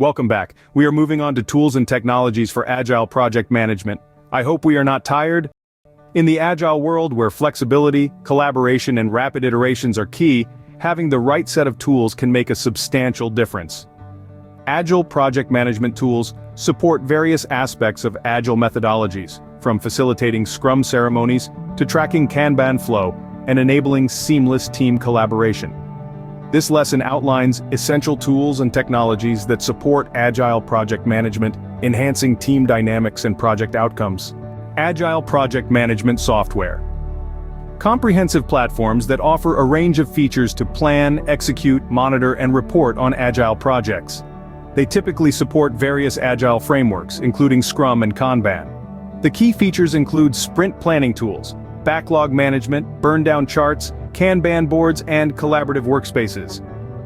Welcome back. We are moving on to tools and technologies for Agile project management. I hope we are not tired. In the Agile world where flexibility, collaboration, and rapid iterations are key, having the right set of tools can make a substantial difference. Agile project management tools support various aspects of Agile methodologies, from facilitating Scrum ceremonies to tracking Kanban flow and enabling seamless team collaboration. This lesson outlines essential tools and technologies that support Agile project management, enhancing team dynamics and project outcomes. Agile project management software. Comprehensive platforms that offer a range of features to plan, execute, monitor, and report on Agile projects. They typically support various Agile frameworks, including Scrum and Kanban. The key features include sprint planning tools, backlog management, burn-down charts, Kanban boards, and collaborative workspaces.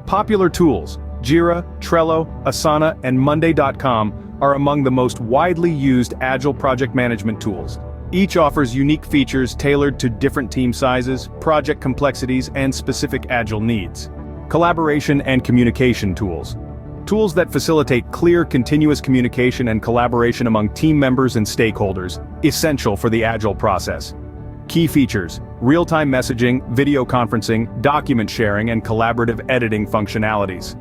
Popular tools, Jira, Trello, Asana, and Monday.com are among the most widely used Agile project management tools. Each offers unique features tailored to different team sizes, project complexities, and specific Agile needs. Collaboration and communication tools. Tools that facilitate clear, continuous communication and collaboration among team members and stakeholders, essential for the Agile process. Key features: real-time messaging, video conferencing, document sharing, and collaborative editing functionalities.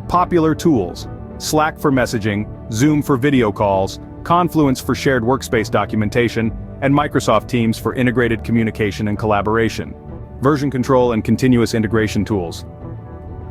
Popular tools: Slack for messaging, Zoom for video calls, Confluence for shared workspace documentation, and Microsoft Teams for integrated communication and collaboration. Version control and continuous integration tools.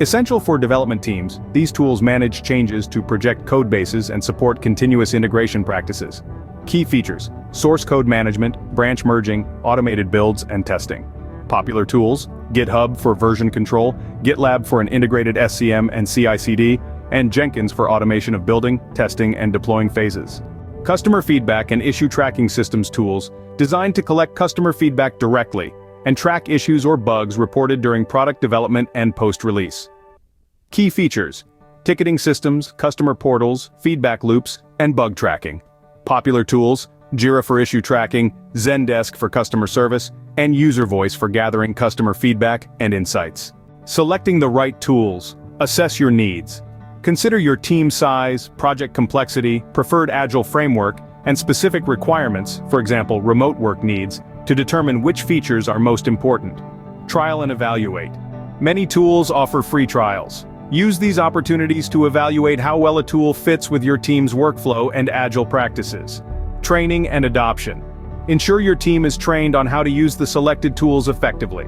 Essential for development teams, these tools manage changes to project code bases and support continuous integration practices. Key features: source code management, branch merging, automated builds, and testing. Popular tools: GitHub for version control, GitLab for an integrated SCM and CI/CD, and Jenkins for automation of building, testing, and deploying phases. Customer feedback and issue tracking systems tools, designed to collect customer feedback directly and track issues or bugs reported during product development and post-release. Key features: ticketing systems, customer portals, feedback loops, and bug tracking. Popular tools: Jira for issue tracking, Zendesk for customer service, and User Voice for gathering customer feedback and insights. Selecting the right tools. Assess your needs. Consider your team size, project complexity, preferred Agile framework, and specific requirements, for example, remote work needs, to determine which features are most important. Trial and evaluate. Many tools offer free trials. Use these opportunities to evaluate how well a tool fits with your team's workflow and Agile practices. Training and adoption. Ensure your team is trained on how to use the selected tools effectively.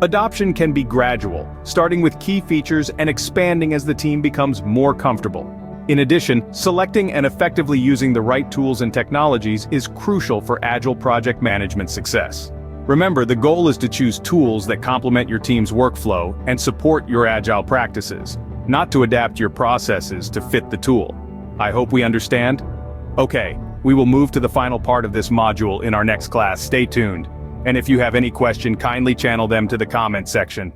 Adoption can be gradual, starting with key features and expanding as the team becomes more comfortable. In addition, selecting and effectively using the right tools and technologies is crucial for Agile project management success. Remember, the goal is to choose tools that complement your team's workflow and support your Agile practices, not to adapt your processes to fit the tool. I hope we understand. Okay, we will move to the final part of this module in our next class. Stay tuned. And if you have any question, kindly channel them to the comment section.